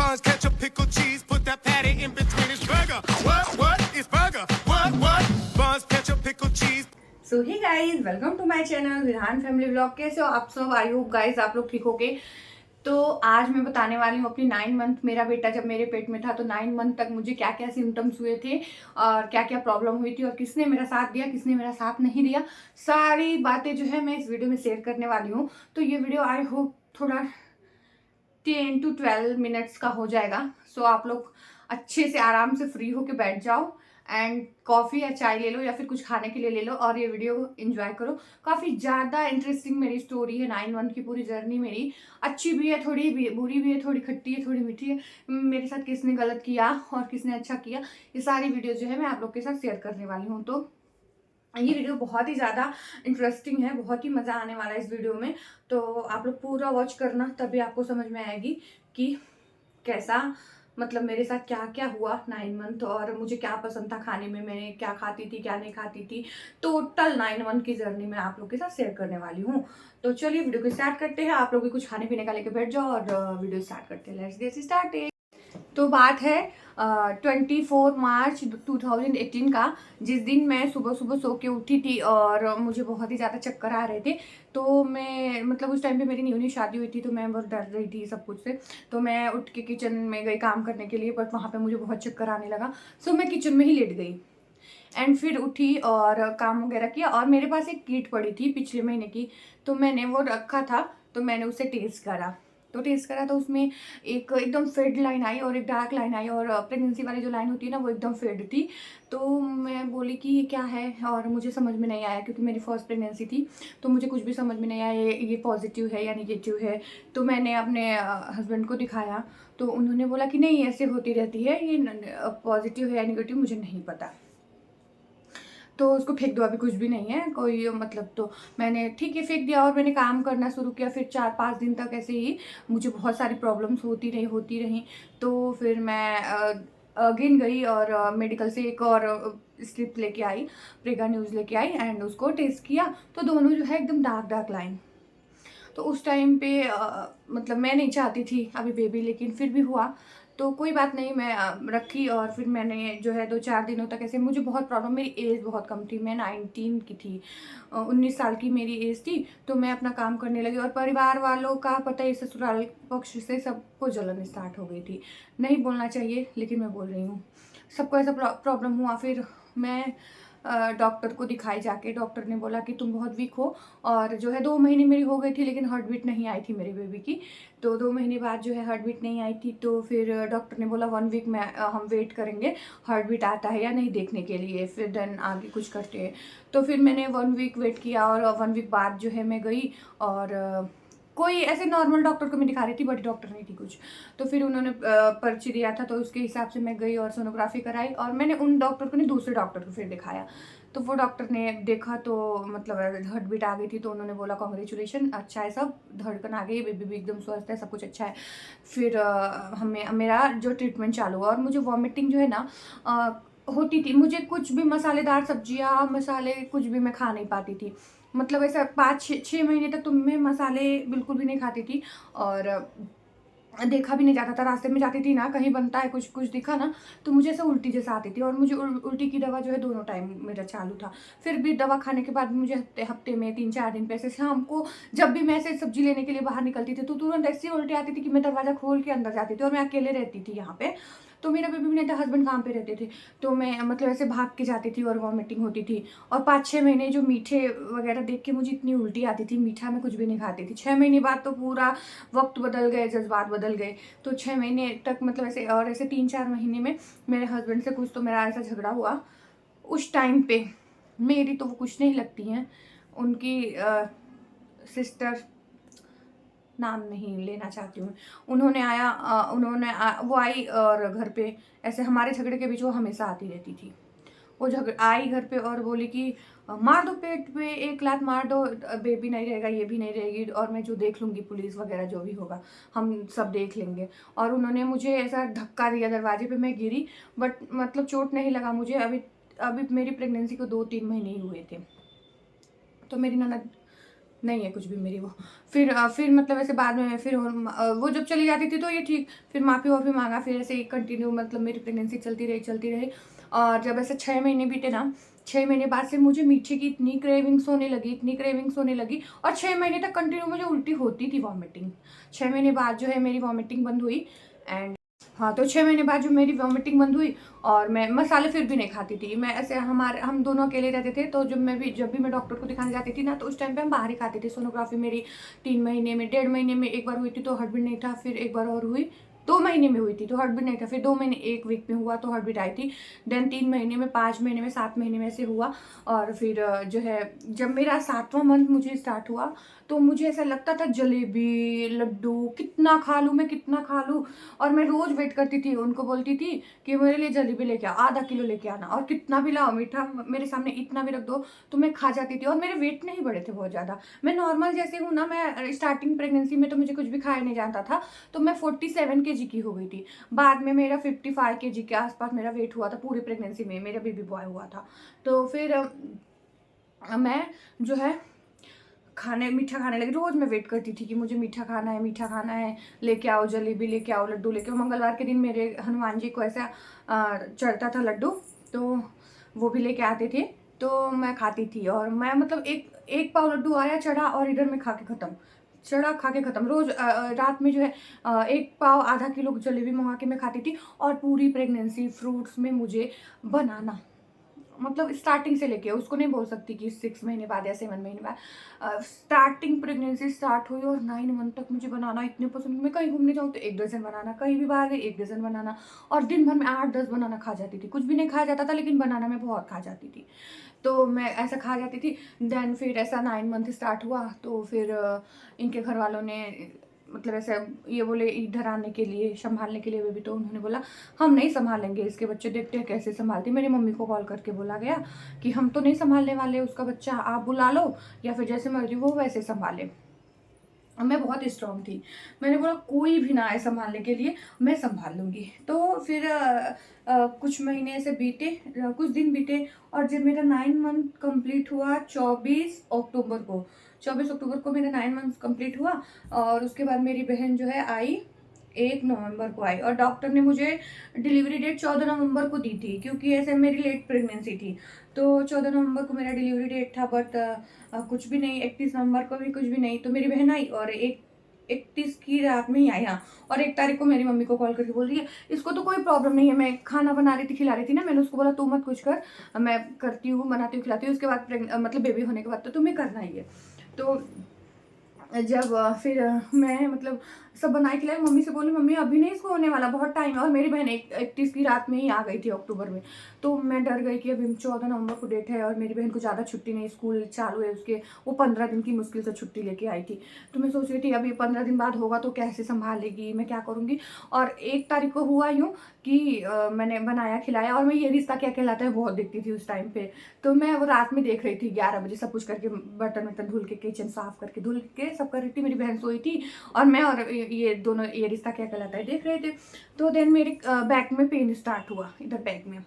Buns, ketchup, pickle, cheese, put that patty in between his burger. What? It's burger. What? Buns, ketchup, pickle, cheese. So hey guys, welcome to my channel Vidhan family vlog. कैसे हो आप सब? I hope guys आप लोग ठीक होगे। तो आज मैं बताने वाली हूँ अपनी 9 मंथ, मेरा बेटा जब मेरे पेट में था तो 9 मंथ तक मुझे क्या क्या सिम्टम्स हुए थे और क्या क्या प्रॉब्लम हुई थी और किसने मेरा साथ दिया, किसने मेरा साथ नहीं दिया, सारी बातें जो है मैं इस वीडियो में शेयर करने वाली हूँ। तो ये वीडियो आई होप थोड़ा 10 to 12 मिनट्स का हो जाएगा। सो आप लोग अच्छे से आराम से फ्री होके बैठ जाओ एंड कॉफ़ी या चाय ले लो या फिर कुछ खाने के लिए ले लो और ये वीडियो एंजॉय करो। काफ़ी ज़्यादा इंटरेस्टिंग मेरी स्टोरी है। 9 मंथ की पूरी जर्नी मेरी अच्छी भी है, थोड़ी भी बुरी भी है, थोड़ी खट्टी है, थोड़ी मीठी है। मेरे साथ किसने गलत किया और किसने अच्छा किया, ये सारी वीडियो जो है मैं आप लोग के साथ शेयर करने वाली हूँ। तो ये वीडियो बहुत ही ज़्यादा इंटरेस्टिंग है, बहुत ही मज़ा आने वाला है इस वीडियो में। तो आप लोग पूरा वॉच करना, तभी आपको समझ में आएगी कि कैसा मतलब मेरे साथ क्या क्या हुआ 9 मंथ और मुझे क्या पसंद था खाने में, मैंने क्या खाती थी क्या नहीं खाती थी। टोटल 9 मंथ की जर्नी मैं आप लोग के साथ शेयर करने वाली हूँ। तो चलिए वीडियो को स्टार्ट करते हैं। आप लोग भी कुछ खाने पीने का लेके बैठ जाओ और वीडियो स्टार्ट करते हैं। Let's get started. तो बात है 24 मार्च 2018 का, जिस दिन मैं सुबह सुबह सो के उठी थी और मुझे बहुत ही ज़्यादा चक्कर आ रहे थे। तो मैं मतलब उस टाइम पे मेरी न्यू शादी हुई थी तो मैं बहुत डर रही थी सब कुछ से। तो मैं उठ के किचन में गई काम करने के लिए, बट वहाँ पे मुझे बहुत चक्कर आने लगा। सो मैं किचन में ही लेट गई एंड फिर उठी और काम वगैरह किया। और मेरे पास एक किट पड़ी थी पिछले महीने की, तो मैंने वो रखा था। तो मैंने उसे टेस्ट करा। तो उसमें एक एकदम फेड लाइन आई और एक डार्क लाइन आई और प्रेगनेंसी वाली जो लाइन होती है ना वो एकदम फेड थी। तो मैं बोली कि ये क्या है, और मुझे समझ में नहीं आया क्योंकि मेरी फर्स्ट प्रेगनेंसी थी। तो मुझे कुछ भी समझ में नहीं आया ये पॉजिटिव है या निगेटिव है। तो मैंने अपने हस्बैंड को दिखाया तो उन्होंने बोला कि नहीं ऐसे होती रहती है, ये पॉजिटिव है या निगेटिव मुझे नहीं पता, तो उसको फेंक दो, अभी कुछ भी नहीं है कोई मतलब। तो मैंने ठीक है फेंक दिया और मैंने काम करना शुरू किया। फिर 4-5 दिन तक ऐसे ही मुझे बहुत सारी प्रॉब्लम्स होती रही। तो फिर मैं अगेन गई और मेडिकल से एक और स्लिप लेके आई, प्रेगा न्यूज़ लेके आई एंड उसको टेस्ट किया। तो दोनों जो है एकदम डार्क डार्क लाइन। तो उस टाइम पे मतलब मैं नहीं चाहती थी अभी बेबी, लेकिन फिर भी हुआ। तो कोई बात नहीं, मैं रखी और फिर मैंने जो है 2-4 दिनों तक ऐसे मुझे बहुत प्रॉब्लम, मेरी एज बहुत कम थी, मैं 19 की थी, 19 साल की मेरी एज थी। तो मैं अपना काम करने लगी और परिवार वालों का पता है, ससुराल पक्ष से सबको जलन स्टार्ट हो गई थी। नहीं बोलना चाहिए लेकिन मैं बोल रही हूँ, सबको ऐसा प्रॉब्लम हुआ। फिर मैं डॉक्टर को दिखाई जाके, डॉक्टर ने बोला कि तुम बहुत वीक हो। और जो है 2 महीने मेरी हो गई थी लेकिन हार्ट बीट नहीं आई थी मेरे बेबी की। तो 2 महीने बाद जो है हार्ट बीट नहीं आई थी। तो फिर डॉक्टर ने बोला 1 वीक में हम वेट करेंगे हार्ट बीट आता है या नहीं देखने के लिए, फिर देन आगे कुछ करते हैं। तो फिर मैंने 1 वीक वेट किया और 1 वीक बाद जो है मैं गई और कोई ऐसे नॉर्मल डॉक्टर को मैं दिखा रही थी, बड़ी डॉक्टर नहीं थी कुछ। तो फिर उन्होंने पर्ची दिया था तो उसके हिसाब से मैं गई और सोनोग्राफी कराई और मैंने उन डॉक्टर को नहीं दूसरे डॉक्टर को फिर दिखाया। तो वो डॉक्टर ने देखा तो मतलब हार्ट बीट आ गई थी। तो उन्होंने बोला कॉन्ग्रेचुलेशन, अच्छा है सब, धड़कन आ गई, बेबी भी एकदम स्वस्थ है, सब कुछ अच्छा है। फिर हमें मेरा जो ट्रीटमेंट चालू हुआ और मुझे वॉमिटिंग जो है ना होती थी। मुझे कुछ भी मसालेदार सब्जियाँ मसाले कुछ भी मैं खा नहीं पाती थी। मतलब ऐसा 5-6 महीने तक तो मैं मसाले बिल्कुल भी नहीं खाती थी और देखा भी नहीं जाता था। रास्ते में जाती थी ना, कहीं बनता है कुछ कुछ दिखा ना तो मुझे ऐसे उल्टी जैसा आती थी और मुझे उल्टी की दवा जो है दोनों टाइम मेरा चालू था। फिर भी दवा खाने के बाद भी मुझे हफ्ते हफ्ते में 3-4 दिन पे ऐसे शाम को जब भी मैं ऐसे सब्जी लेने के लिए बाहर निकलती थी तो तुरंत ऐसी उल्टी आती थी कि मैं दरवाज़ा खोल के अंदर जाती थी और मैं अकेले रहती थी यहाँ पे। तो मेरा बेबी भी नहीं था, हस्बैंड काम पे रहते थे। तो मैं मतलब ऐसे भाग के जाती थी और वॉमिटिंग होती थी। और 5-6 महीने जो मीठे वगैरह देख के मुझे इतनी उल्टी आती थी, मीठा मैं कुछ भी नहीं खाती थी। 6 महीने बाद तो पूरा वक्त बदल गए, जज्बात बदल गए। तो 6 महीने तक मतलब ऐसे, और ऐसे 3-4 महीने में मेरे हस्बैंड से कुछ तो मेरा ऐसा झगड़ा हुआ। उस टाइम पे मेरी तो वो कुछ नहीं लगती हैं, उनकी सिस्टर, नाम नहीं लेना चाहती हूँ, वो आई और घर पे ऐसे हमारे झगड़े के बीच वो हमेशा आती रहती थी। वो आई घर पे और बोली कि मार दो पेट पे, एक लात मार दो, बेबी नहीं रहेगा, ये भी नहीं रहेगी, और मैं जो देख लूँगी, पुलिस वगैरह जो भी होगा हम सब देख लेंगे। और उन्होंने मुझे ऐसा धक्का दिया दरवाजे पे, मैं गिरी बट मतलब चोट नहीं लगा मुझे। अभी मेरी प्रेगनेंसी को 2-3 महीने ही हुए थे। तो मेरी ननद नहीं है कुछ भी मेरी वो। फिर मतलब ऐसे बाद में फिर वो जब चली जाती थी तो ये ठीक, फिर माफ़ी वाफ़ी माँगा, फिर ऐसे ही कंटिन्यू मतलब मेरी प्रेगनेंसी चलती रही। और जब ऐसे 6 महीने बीते ना, 6 महीने बाद से मुझे मीठे की इतनी क्रेविंग्स होने लगी और 6 महीने तक कंटिन्यू मुझे उल्टी होती थी, वॉमिटिंग। 6 महीने बाद जो है मेरी वॉमिटिंग बंद हुई एंड हाँ, तो 6 महीने बाद जो मेरी वॉमिटिंग बंद हुई और मैं मसाले फिर भी नहीं खाती थी। मैं ऐसे हम दोनों अकेले रहते थे, तो जब भी मैं डॉक्टर को दिखाने जाती थी ना, तो उस टाइम पे हम बाहर ही खाते थे। सोनोग्राफी मेरी 3 महीने में, 1.5 महीने में एक बार हुई थी तो हार्ट बीट नहीं था, फिर एक बार और हुई, 2 महीने में हुई थी तो हार्ट बीट नहीं था, फिर 2 महीने 1 वीक में हुआ तो हार्ट बीट आई थी। देन 3 महीने में, 5 महीने में, 7 महीने में ऐसे हुआ। और फिर जो है जब मेरा 7वां मंथ मुझे स्टार्ट हुआ, तो मुझे ऐसा लगता था जलेबी, लड्डू कितना खा लूँ मैं, कितना खा लूँ। और मैं रोज़ वेट करती थी, उनको बोलती थी कि मेरे लिए जलेबी लेके आओ, आधा किलो लेके आना, और कितना भी लाओ मीठा, मेरे सामने इतना भी रख दो, तो मैं खा जाती थी। और मेरे वेट नहीं बढ़े थे बहुत ज़्यादा, मैं नॉर्मल जैसे हूँ ना। मैं स्टार्टिंग प्रेगनेंसी में तो मुझे कुछ भी खाया नहीं जाता था, तो मैं 47 केजी की हो गई थी। बाद में मेरा 55 केजी के आसपास मेरा वेट हुआ था पूरी प्रेगनेंसी में, मेरा बेबी बॉय हुआ था। तो फिर मैं जो है मीठा खाने लगी। रोज़ मैं वेट करती थी कि मुझे मीठा खाना है, लेके आओ जलेबी, लेके आओ लड्डू, लेके आओ। मंगलवार के दिन मेरे हनुमान जी को ऐसा चढ़ता था लड्डू, तो वो भी लेके आते थे, तो मैं खाती थी। और मैं मतलब एक पाव लड्डू आया, चढ़ा, और इधर में खा के ख़त्म, चढ़ा, खा के ख़त्म। रोज़ रात में जो है 1 पाव आधा किलो जलेबी मंगा के मैं खाती थी। और पूरी प्रेगनेंसी फ्रूट्स में मुझे बनाना, मतलब स्टार्टिंग से लेके, उसको नहीं बोल सकती कि 6 महीने बाद या 7 महीने बाद, स्टार्टिंग प्रेगनेंसी स्टार्ट हुई और 9 मंथ तक मुझे बनाना इतने पसंद। मैं कहीं घूमने जाऊँ तो 1 डज़न बनाना, कहीं भी बाहर गई 1 डज़न बनाना, और दिन भर में 8-10 बनाना खा जाती थी। कुछ भी नहीं खाया जाता था, लेकिन बनाना मैं बहुत खा जाती थी, तो मैं ऐसा खा जाती थी। देन फिर ऐसा 9 मंथ स्टार्ट हुआ, तो फिर इनके घर वालों ने मतलब ऐसे ये बोले इधर आने के लिए, संभालने के लिए बेबी। तो उन्होंने बोला हम नहीं संभालेंगे इसके बच्चे, देखते हैं कैसे संभालती। मेरी मम्मी को कॉल करके बोला गया कि हम तो नहीं संभालने वाले उसका बच्चा, आप बुला लो या फिर जैसे मर्जी वो वैसे संभाले। मैं बहुत स्ट्रॉन्ग थी, मैंने बोला कोई भी ना आए संभालने के लिए, मैं संभाल लूँगी। तो फिर कुछ महीने ऐसे बीते, कुछ दिन बीते, और जब मेरा 9 मंथ कंप्लीट हुआ 24 अक्टूबर को मेरा 9 मंथ कंप्लीट हुआ। और उसके बाद मेरी बहन जो है आई 1 नवंबर को आई, और डॉक्टर ने मुझे डिलीवरी डेट 14 नवंबर को दी थी, क्योंकि ऐसे मेरी लेट प्रेगनेंसी थी। तो 14 नवंबर को मेरा डिलीवरी डेट था, बट कुछ भी नहीं, 31 नवंबर को भी कुछ भी नहीं। तो मेरी बहन आई और 31 की रात में ही आई, हाँ। और 1 तारीख को मेरी मम्मी को कॉल करके बोल रही है इसको तो कोई प्रॉब्लम नहीं है, मैं खाना बना रही थी, खिला रही थी ना। मैंने उसको बोला तू मत कुछ कर, मैं करती हूँ, बनाती हूँ, खिलाती हूँ, उसके बाद मतलब बेबी होने के बाद तो तुम्हें करना ही है। तो जब फिर मैं मतलब सब बनाए खिलाए, मम्मी से बोली मम्मी अभी नहीं इसको होने वाला, बहुत टाइम है। और मेरी बहन 31 की रात में ही आ गई थी अक्टूबर में। तो मैं डर गई कि अभी 14 नवंबर को डेट है और मेरी बहन को ज़्यादा छुट्टी नहीं, स्कूल चालू है उसके, वो 15 दिन की मुश्किल से छुट्टी लेके आई थी। तो मैं सोच रही थी अभी 15 दिन बाद होगा तो कैसे संभालेगी, मैं क्या करूँगी। और 1 तारीख को हुआ यूँ कि मैंने बनाया खिलाया, और मैं ये रिश्ता क्या कहलाता है बहुत देखती थी उस टाइम पे। तो मैं वो रात में देख रही थी 11 बजे, सब कुछ करके, बर्तन वर्तन धुल के, किचन साफ करके, धुल के सब कर रही थी। मेरी बहन सोई थी और मैं और ये दोनों ये रिश्ता क्या कहलाता है देख रहे थे। तो देन मेरे बैक में पेन स्टार्ट हुआ, इधर बैक में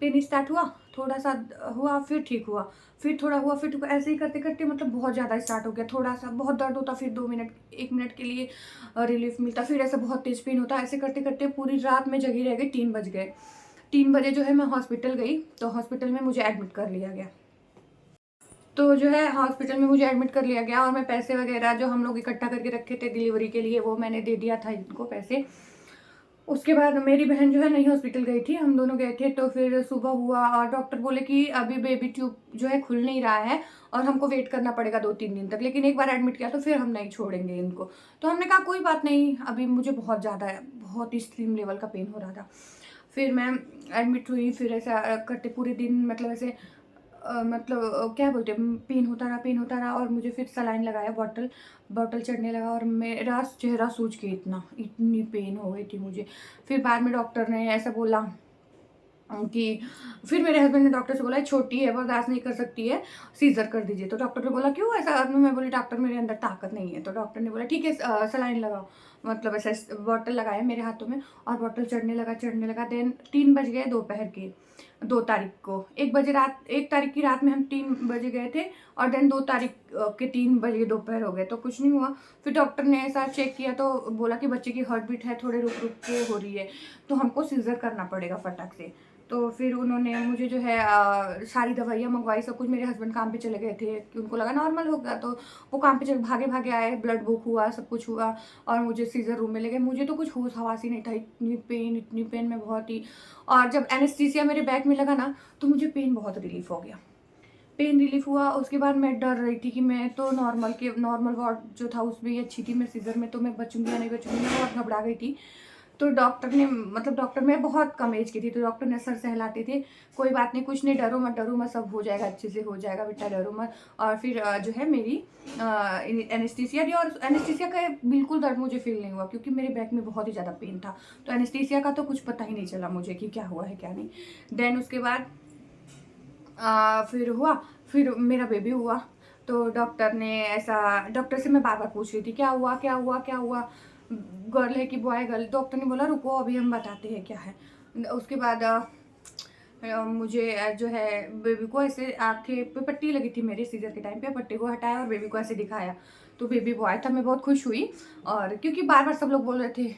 पेन स्टार्ट हुआ, थोड़ा सा हुआ, फिर ठीक हुआ, फिर थोड़ा हुआ, फिर ठीक हुआ। ऐसे ही करते करते मतलब बहुत ज़्यादा स्टार्ट हो गया, थोड़ा सा बहुत दर्द होता, फिर 2 मिनट 1 मिनट के लिए रिलीफ मिलता, फिर ऐसे बहुत तेज पेन होता। ऐसे करते करते पूरी रात में जगी रह गई, 3 बज गए। 3 बजे जो है मैं हॉस्पिटल गई, तो हॉस्पिटल में मुझे एडमिट कर लिया गया। तो जो है हॉस्पिटल में मुझे एडमिट कर लिया गया, और मैं पैसे वगैरह जो हम लोग इकट्ठा करके रखे थे डिलीवरी के लिए, वो मैंने दे दिया था इनको पैसे। उसके बाद मेरी बहन जो है नई हॉस्पिटल गई थी, हम दोनों गए थे। तो फिर सुबह हुआ और डॉक्टर बोले कि अभी बेबी ट्यूब जो है खुल नहीं रहा है और हमको वेट करना पड़ेगा 2-3 दिन तक, लेकिन एक बार एडमिट किया तो फिर हम नहीं छोड़ेंगे इनको। तो हमने कहा कोई बात नहीं, अभी मुझे बहुत ज़्यादा है, बहुत एक्सट्रीम लेवल का पेन हो रहा था। फिर मैं एडमिट हुई, फिर ऐसा करते पूरे दिन मतलब ऐसे मतलब क्या बोलते हैं, पेन होता रहा, और मुझे फिर सलाइन लगाया, बॉटल चढ़ने लगा, और मेरा चेहरा सूज के इतनी पेन हो गई थी मुझे। फिर बाद में डॉक्टर ने ऐसा बोला कि फिर मेरे हस्बैंड ने डॉक्टर से बोला छोटी है, बर्दाश्त नहीं कर सकती है, सीजर कर दीजिए। तो डॉक्टर ने बोला क्यों ऐसा, मैं बोली डॉक्टर मेरे अंदर ताकत नहीं है। तो डॉक्टर ने बोला ठीक है सलाइन लगाओ। मतलब ऐसा बॉटल लगाया मेरे हाथों में और बॉटल चढ़ने लगा। देन 3 बज गए दोपहर के, 2 तारीख को। 1 तारीख की रात में हम 3 बजे गए थे और देन 2 तारीख के 3 बजे दोपहर हो गए, तो कुछ नहीं हुआ। फिर डॉक्टर ने ऐसा चेक किया तो बोला कि बच्चे की हार्ट बीट है थोड़े रुक रुक के हो रही है, तो हमको सीजर करना पड़ेगा फटाक से। तो फिर उन्होंने मुझे जो है सारी दवाइयाँ मंगवाई, सब कुछ। मेरे हस्बैंड काम पे चले गए थे कि उनको लगा नॉर्मल होगा, तो वो काम पे भागे भागे आए, ब्लड बुक हुआ, सब कुछ हुआ और मुझे सीजर रूम में ले गए। मुझे तो कुछ होश हवास ही नहीं था, इतनी पेन में बहुत ही। और जब एनेस्थीसिया मेरे बैक में लगा ना तो मुझे पेन बहुत रिलीफ हो गया, पेन रिलीफ हुआ। उसके बाद मैं डर रही थी कि मैं तो नॉर्मल वार्ड जो था उसमें ही अच्छी थी, मैं सीजर में तो मैं बचूंगी या नहीं बचूंगी, मैं बहुत घबरा गई थी। तो डॉक्टर मैं बहुत कम एज की थी, तो डॉक्टर ने सर सहलाते थे, कोई बात नहीं, कुछ नहीं, डरो मत, सब हो जाएगा, अच्छे से हो जाएगा बेटा, डरो मत। और फिर जो है मेरी एनेस्थीसिया दी, और एनेस्थीसिया का बिल्कुल दर्द मुझे फील नहीं हुआ क्योंकि मेरे बैक में बहुत ही ज़्यादा पेन था। तो एनेस्थीसिया का तो कुछ पता ही नहीं चला मुझे कि क्या हुआ है क्या नहीं। देन उसके बाद फिर मेरा बेबी हुआ। तो डॉक्टर से मैं बार बार पूछ रही थी क्या हुआ, गर्ल है कि बॉय गर्ल। डॉक्टर ने बोला रुको अभी हम बताते हैं क्या है। उसके बाद मुझे जो है बेबी को ऐसे आँखें पे पट्टी लगी थी मेरे सीजर के टाइम पे, पट्टी को हटाया और बेबी को ऐसे दिखाया, तो बेबी बॉय था। मैं बहुत खुश हुई, और क्योंकि बार बार सब लोग बोल रहे थे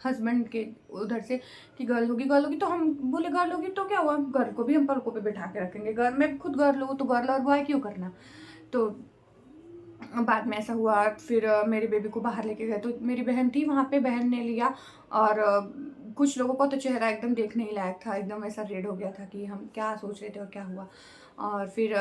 हस्बैंड के उधर से कि गर्ल होगी, तो हम बोले गर्ल होगी तो क्या हुआ, गर्ल को भी हम पलकों पे बैठा के रखेंगे, गर्ल मैं खुद गर्ल हूँ तो गर्ल और बॉय क्यों करना। तो बाद में ऐसा हुआ। फिर मेरे बेबी को बाहर लेके गए, तो मेरी बहन थी वहाँ पे, बहन ने लिया। और कुछ लोगों का तो चेहरा एकदम देखने ही लायक था, एकदम ऐसा रेड हो गया था कि हम क्या सोच रहे थे और क्या हुआ। और फिर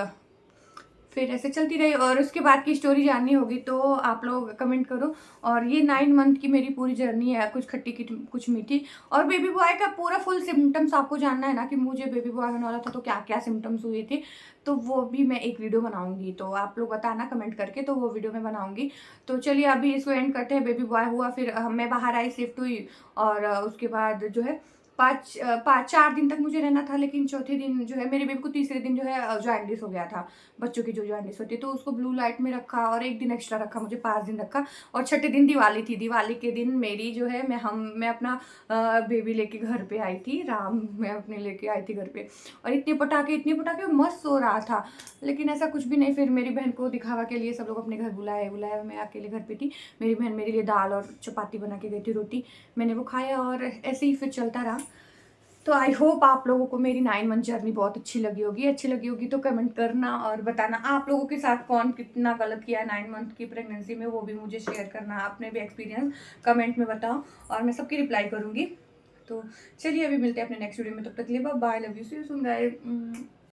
ऐसे चलती रही। और उसके बाद की स्टोरी जाननी होगी तो आप लोग कमेंट करो। और ये 9 मंथ की मेरी पूरी जर्नी है, कुछ खट्टी कुछ मीठी। और बेबी बॉय का पूरा फुल सिम्टम्स आपको जानना है ना कि मुझे बेबी बॉय होने वाला था तो क्या क्या सिम्टम्स हुए थे, तो वो भी मैं एक वीडियो बनाऊंगी, तो आप लोग बताना कमेंट करके, तो वो वीडियो मैं बनाऊंगी। तो चलिए अभी इसको एंड करते हैं। बेबी बॉय हुआ, फिर मैं बाहर आई, शिफ्ट हुई, और उसके बाद जो है 4 दिन तक मुझे रहना था, लेकिन चौथे दिन जो है मेरे बेबी को, तीसरे दिन जो है जॉइंटिस हो गया था, बच्चों की जो जॉइंटिस होती है, तो उसको ब्लू लाइट में रखा और 1 दिन एक्स्ट्रा रखा, मुझे 5 दिन रखा। और छठे दिन दिवाली थी, दिवाली के दिन मेरी जो है मैं अपना बेबी लेके घर पे आई थी, मैं अपने लेके आई थी घर पे, और इतने पटाखे मस्त सो रहा था, लेकिन ऐसा कुछ भी नहीं। फिर मेरी बहन को दिखावा के लिए सब लोग अपने घर बुलाया, मैं अकेले घर पे थी। मेरी बहन मेरे लिए दाल और चपाती बना के गई थी, रोटी, मैंने वो खाया, और ऐसे ही फिर चलता रहा। तो आई होप आप लोगों को मेरी 9 मंथ जर्नी बहुत अच्छी लगी होगी तो कमेंट करना और बताना आप लोगों के साथ कौन कितना गलत किया है 9 मंथ की प्रेगनेंसी में, वो भी मुझे शेयर करना, आपने भी एक्सपीरियंस कमेंट में बताओ और मैं सबकी रिप्लाई करूँगी। तो चलिए अभी मिलते हैं अपने नेक्स्ट वीडियो में, तब तक के लिए bye, love you, see you soon guys.